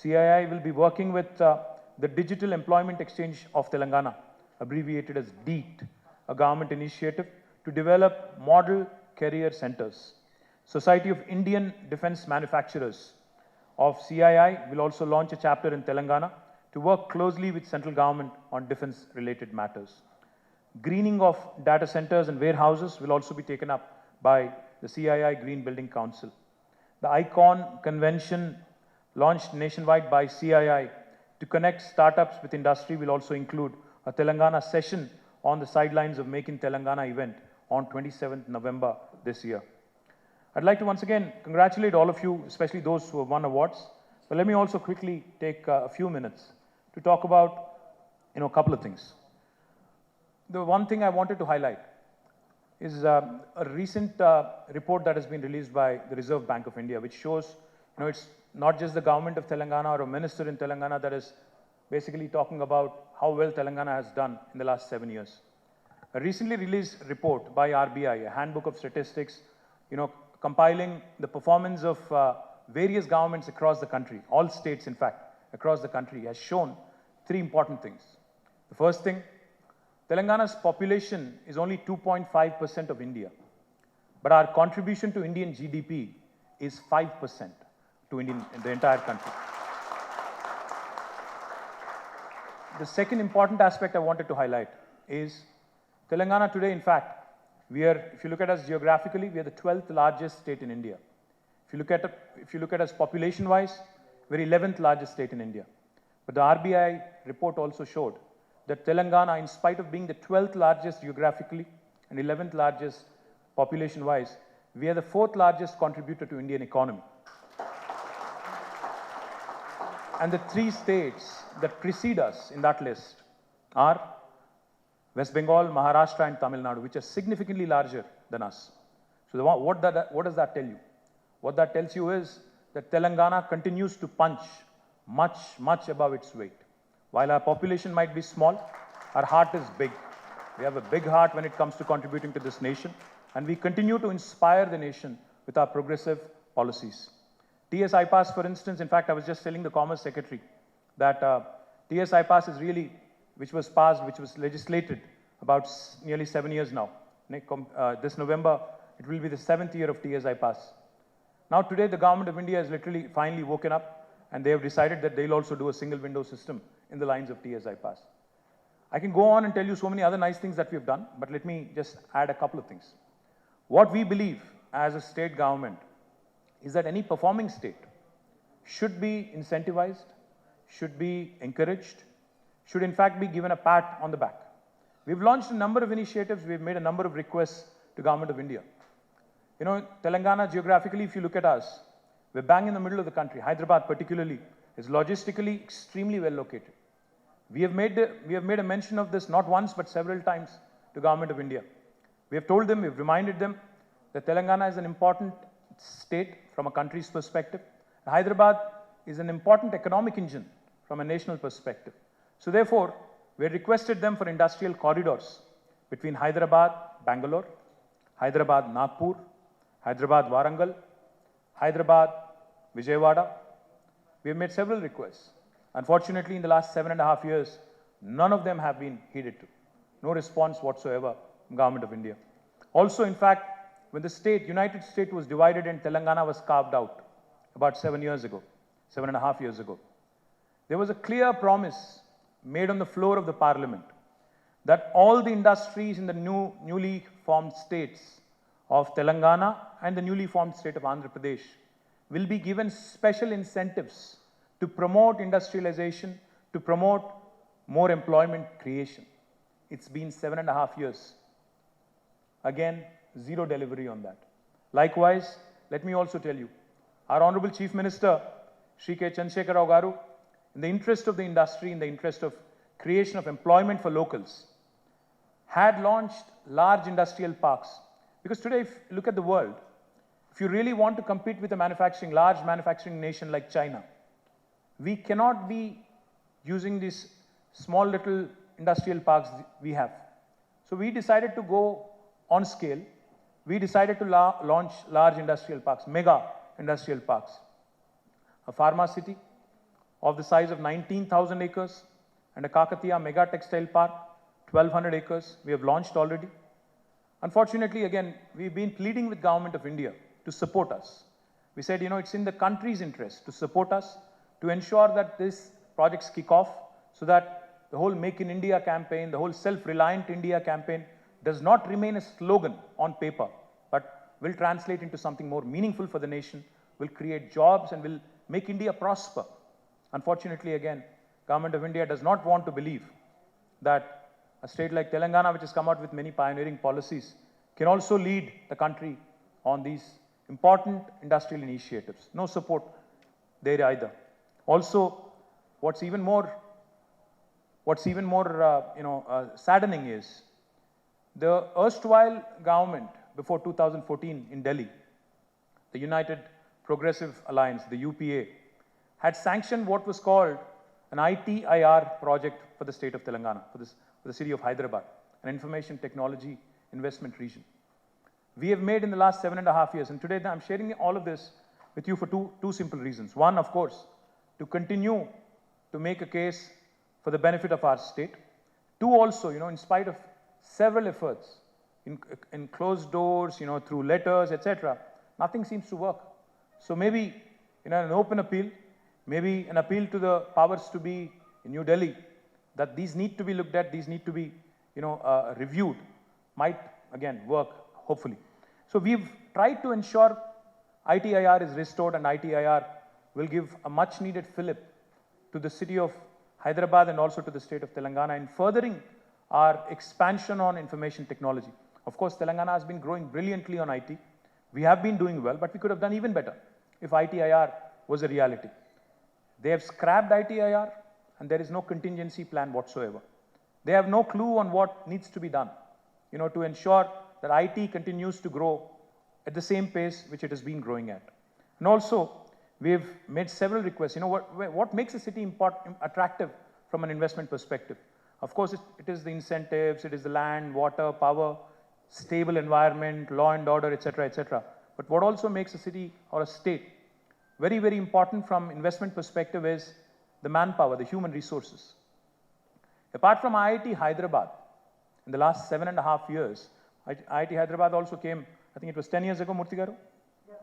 CII will be working with the Digital Employment Exchange of Telangana, abbreviated as DEET, a government initiative to develop model career centers. Society of Indian Defence Manufacturers of CII will also launch a chapter in Telangana to work closely with central government on defence-related matters. Greening of data centers and warehouses will also be taken up by the CII Green Building Council. The ICON convention launched nationwide by CII to connect startups with industry will also include a Telangana session on the sidelines of Make in Telangana event on 27th November this year. I'd like to once again congratulate all of you, especially those who have won awards. But let me also quickly take a few minutes to talk about, a couple of things. The one thing I wanted to highlight is a recent report that has been released by the Reserve Bank of India, which shows, it's not just the government of Telangana or a minister in Telangana that is basically talking about how well Telangana has done in the last 7 years. A recently released report by RBI, a handbook of statistics, compiling the performance of various governments across the country, all states in fact, across the country, has shown 3 important things. The first thing, Telangana's population is only 2.5% of India, but our contribution to Indian GDP is 5% to the entire country. The second important aspect I wanted to highlight is Telangana today, in fact, if you look at us geographically, we are the 12th largest state in India. If you look at us population-wise, we're 11th largest state in India. But the RBI report also showed that Telangana, in spite of being the 12th largest geographically and 11th largest population-wise, we are the 4th largest contributor to Indian economy. And the 3 states that precede us in that list are West Bengal, Maharashtra and Tamil Nadu, which are significantly larger than us. So what does that tell you? What that tells you is that Telangana continues to punch much, much above its weight. While our population might be small, our heart is big. We have a big heart when it comes to contributing to this nation, and we continue to inspire the nation with our progressive policies. TS IPAS, for instance, in fact, I was just telling the Commerce Secretary that TS IPAS is really, which was legislated about nearly 7 years now. This November, it will be the 7th year of TS IPAS. Now today, the government of India has literally finally woken up, and they have decided that they'll also do a single window system in the lines of TS IPAS. I can go on and tell you so many other nice things that we've done, but let me just add a couple of things. What we believe as a state government is that any performing state should be incentivized, should be encouraged, should in fact be given a pat on the back. We've launched a number of initiatives, we've made a number of requests to Government of India. Telangana geographically, if you look at us, we're bang in the middle of the country. Hyderabad particularly is logistically extremely well located. We have made a mention of this not once but several times to Government of India. We have told them, we've reminded them that Telangana is an important state from a country's perspective. Hyderabad is an important economic engine from a national perspective. So therefore, we requested them for industrial corridors between Hyderabad, Bangalore, Hyderabad, Nagpur, Hyderabad, Warangal, Hyderabad, Vijayawada. We have made several requests. Unfortunately, in the last 7.5 years, none of them have been heeded to. No response whatsoever from Government of India. Also, in fact, when the United States was divided and Telangana was carved out about 7 years ago, 7.5 years ago, there was a clear promise made on the floor of the parliament that all the industries in the newly formed states of Telangana and the newly formed state of Andhra Pradesh will be given special incentives to promote industrialization, to promote more employment creation. It's been 7.5 years. Again, zero delivery on that. Likewise, let me also tell you, our Honorable Chief Minister, Shri K. Chandrasekhar Rao Garu, in the interest of the industry, in the interest of creation of employment for locals, had launched large industrial parks. Because today, if you look at the world, if you really want to compete with a large manufacturing nation like China, we cannot be using these small little industrial parks we have. So we decided to go on scale. We decided to launch large industrial parks, mega industrial parks. A pharma city, of the size of 19,000 acres, and a Kakatiya mega textile park, 1,200 acres, we have launched already. Unfortunately, again, we've been pleading with Government of India to support us. We said, it's in the country's interest to support us, to ensure that these projects kick off, so that the whole Make in India campaign, the whole Self-Reliant India campaign does not remain a slogan on paper, but will translate into something more meaningful for the nation, will create jobs and will make India prosper. Unfortunately, again, Government of India does not want to believe that a state like Telangana, which has come out with many pioneering policies, can also lead the country on these important industrial initiatives. No support there either. Also, what's even more saddening is the erstwhile government before 2014 in Delhi, the United Progressive Alliance, the UPA, had sanctioned what was called an ITIR project for the state of Telangana, for the city of Hyderabad, an information technology investment region. We have made in the last 7.5 years, and today I'm sharing all of this with you for two simple reasons. One, of course, to continue to make a case for the benefit of our state. Two, also, in spite of several efforts in closed doors, through letters, etc., nothing seems to work. So maybe, an open appeal, maybe an appeal to the powers to be in New Delhi, that these need to be looked at, these need to be, reviewed, might again work, hopefully. So we've tried to ensure ITIR is restored, and ITIR will give a much needed fillip to the city of Hyderabad and also to the state of Telangana in furthering our expansion on information technology. Of course, Telangana has been growing brilliantly on IT. We have been doing well, but we could have done even better if ITIR was a reality. They have scrapped ITIR, and there is no contingency plan whatsoever. They have no clue on what needs to be done, to ensure that IT continues to grow at the same pace which it has been growing at. And also, we've made several requests. What makes a city attractive from an investment perspective? Of course, it is the incentives, it is the land, water, power, stable environment, law and order, etc., etc. But what also makes a city or a state very, very important from investment perspective is the manpower, the human resources. Apart from IIT Hyderabad, in the last 7.5 years, IIT Hyderabad also came, I think it was 10 years ago, Murthy Garu? Yeah,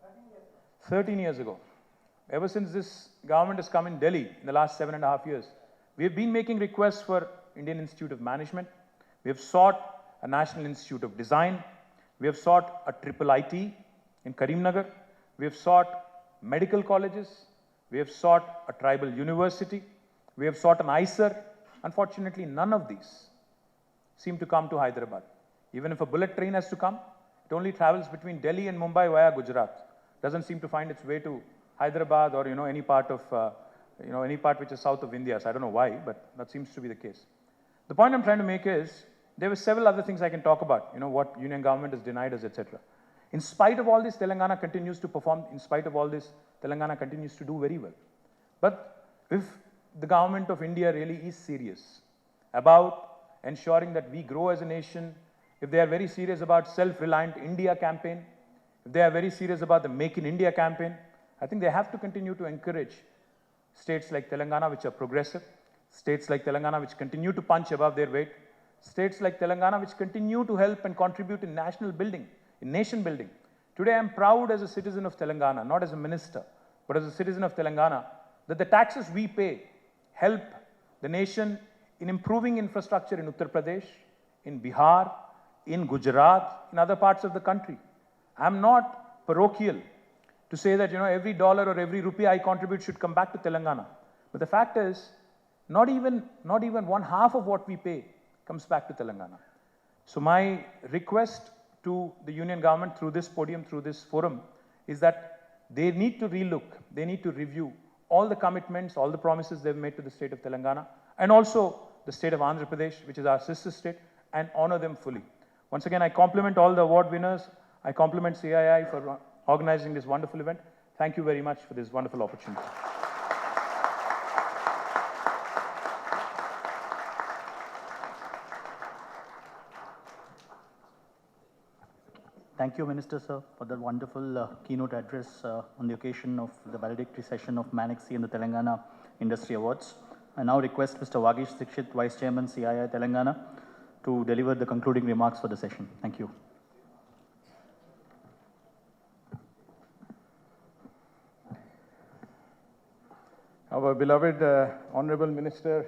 13 years. 13 years ago. Ever since this government has come in Delhi in the last 7.5 years, we have been making requests for Indian Institute of Management. We have sought a National Institute of Design. We have sought a triple IT in Karimnagar. We have sought medical colleges. We have sought a tribal university. We have sought an ISER. Unfortunately, none of these seem to come to Hyderabad. Even if a bullet train has to come, it only travels between Delhi and Mumbai via Gujarat. Doesn't seem to find its way to Hyderabad or, any part of, any part which is south of India. So I don't know why, but that seems to be the case. The point I'm trying to make is, there were several other things I can talk about, what union government has denied us, etc. In spite of all this, Telangana continues to perform. In spite of all this, Telangana continues to do very well. But if the government of India really is serious about ensuring that we grow as a nation, if they are very serious about Self-Reliant India campaign, if they are very serious about the Make in India campaign, I think they have to continue to encourage states like Telangana, which are progressive, states like Telangana, which continue to punch above their weight, states like Telangana, which continue to help and contribute in national building, in nation building. Today, I am proud as a citizen of Telangana, not as a minister, but as a citizen of Telangana, that the taxes we pay help the nation in improving infrastructure in Uttar Pradesh, in Bihar, in Gujarat, in other parts of the country. I'm not parochial to say that, every dollar or every rupee I contribute should come back to Telangana. But the fact is, not even 1/2 of what we pay comes back to Telangana. So my request to the union government through this podium, through this forum, is that they need to relook, they need to review all the commitments, all the promises they've made to the state of Telangana, and also the state of Andhra Pradesh, which is our sister state, and honor them fully. Once again, I compliment all the award winners. I compliment CII for organizing this wonderful event. Thank you very much for this wonderful opportunity. Thank Thank you, Minister, sir, for that wonderful keynote address on the occasion of the valedictory session of Manexi and the Telangana Industry Awards. I now request Mr. Vagish Dikshit, Vice Chairman, CII Telangana, to deliver the concluding remarks for the session. Thank you. Our beloved Honorable Minister